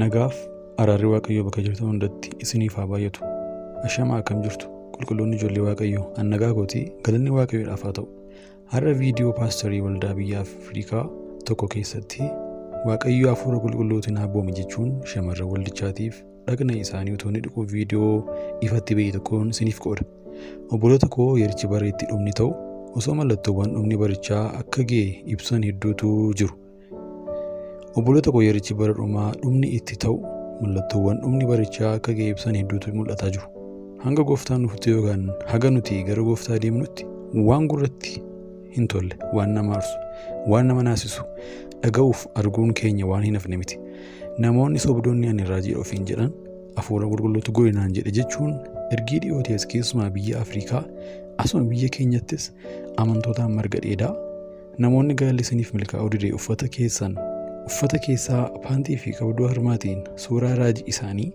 Nagaaf araarri Waaqayyoo bakka jirtan hundatti isiniif haa baay'atu. Ashamaa akkam jirtu qulqulloonni ijoollee Waaqayyoo annagaa kooti galanni Waaqayyoodhaaf haa ta'u. Har'a viidiyoo paastorii waldaa biyya Afrikaa tokko keessatti Waaqayyoo hafuura qulqullootiin abboome jechuun shamarran waldichaatiif dhagna isaanii utuu inni dhiquu viidiyoo ifatti ba'e tokkoon isiniif qooda. Obboloota koo yerichi bara itti dhumni ta'u osoo mallattoowwan dhumni barichaa akka ga'e ibsan hedduutu jiru. Obboloota koo yerichi bara dhumaa dhumni itti ta'u mallattoowwan dhumni barichaa akka ga'e ibsan hedduutu mul'ataa jiru. Hanga gooftaan nuuftu yookaan haga nuti gara gooftaa deemnutti waan gurratti hin tolle, waan nama aarsu, waan nama naasisu dhaga'uuf arguun keenya waan hin hafne miti. Namoonni sobdoonni ani raajii ofiin jedhan hafuura qulqulluutu goonaan jedhe jechuun ergii dhiyootees keessumaa biyya Afrikaa asuma biyya keenyattis amantootaan marga dheedaa namoonni gaalli isiniif milkaa'uu didee uffata keessaa paantii fi qabduu harmaatiin suuraa raajii isaanii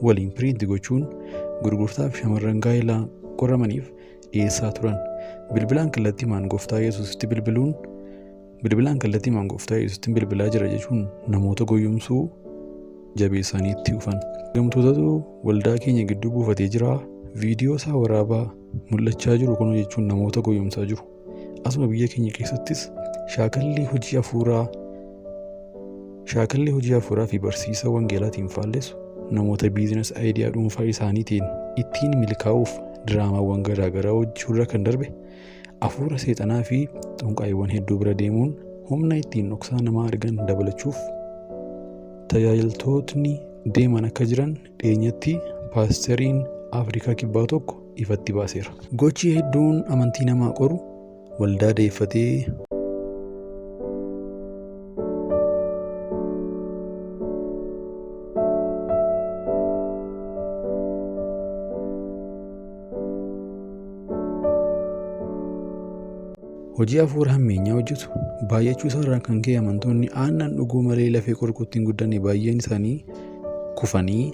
waliin piriinti gochuun gurgurtaaf shamarran gaa'elaa qoramaniif dhiyeessaa turan. Bilbilaan kallattii maangooftaa Yesuusitti bilbilaa jira jechuun namoota goyyumsuu jabeessanii itti dhufan. Gamtootatu waldaa keenya gidduu buufatee jira. Viidiyoo isaa waraabaa mul'achaa jiru kun jechuun namoota goyyumsaa jiru. Asuma biyya keenya keessattis shaakalli hojii hafuuraa fi barsiisa wangeelaatiin faalleessu namoota biizinas aayidiyaa dhuunfaa isaaniitiin ittiin milkaa'uuf diraamaawwan garaagaraa hojjechuurra kan darbe hafuura seexanaa fi xunqaayiwwan hedduu bira deemuun humna ittiin dhoksaa namaa argan dabalachuuf tajaajiltootni deeman akka jiran dhiyeenyatti paasteriin Afrikaa kibbaa tokko ifatti baaseera. Gochi hedduun amantii namaa qoru waldaa deeffatee hojii hafuura hammeenyaa hojjetu baay'achuu isaarraa kan ka'e amantoonni aannan dhuguu malee lafee qorqottiin guddanne baay'een isaanii kufanii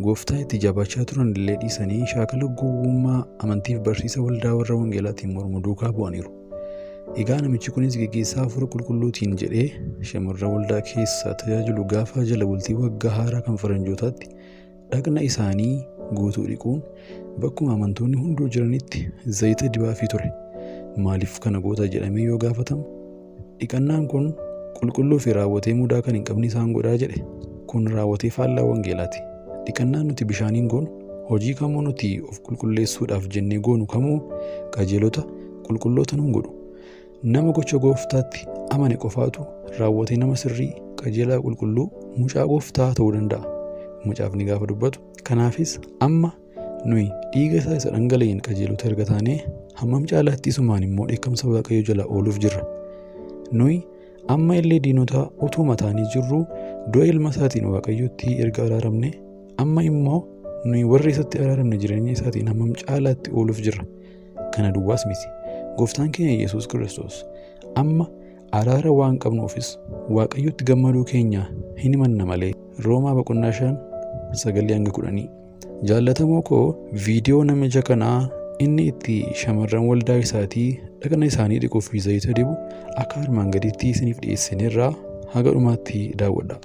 gooftaa itti jabaachaa turan illee dhiisanii shaakala gowwummaa amantiif barsiisa waldaa warra wangeelaatiin mormu duukaa bu'aniiru. Egaa namichi kunis gaggeessaa hafuura qulqulluutiin jedhee shamarran waldaa keessaa tajaajilu gaafa jala bultii waggaa haaraa kan faranjootaatti dhagna isaanii guutuu dhiquun bakkuma amantoonni hunduu jiranitti zayita dibaafii ture. Maaliif kana goota jedhamee yoo gaafatamu dhiqannaan kun qulqulluu fi raawwatee mudaa kan hin qabne isaan godhaa jedhe. Kun raawwatee faallaa wangeelaati. Dhiqannaan nuti bishaaniin goonu hojii kamuu nuti of qulqulleessuudhaaf jennee goonu kamuu qajeelota qulqulloota nun godhu. Nama gocha gooftaatti amane qofaatu raawwatee nama sirrii qajeelaa qulqulluu mucaa gooftaa ta'uu danda'a. Mucaafni gaafa dubbatu kanaafis amma nuyi dhiiga isaa isa dhangala'een qajeelota erga taanee hammam caalaatti isumaan immoo dheekkamsa Waaqayyoo jala ooluuf jirra. Nuyi amma illee diinota utuu mataanii jirru du'a ilma isaatiin Waaqayyootti erga araaramne amma immoo nuyi warri isatti araaramne jireenya isaatiin hammam caalaatti ooluuf jirra. Kana duwwaas miti. Gooftaan keenya Yesuus Kiristoos amma araara waan qabnuufis Waaqayyootti gammaduu keenya hin himanna malee. Roomaa 5:9-10. Jaallatamoo koo viidiyoo namicha kanaa inni itti shamarran waldaa isaatii dhagna isaanii dhiquuf zayita dibu akka armaan gadiitti isiniif dhiyeessineerraa haga dhumaatti daawwadha.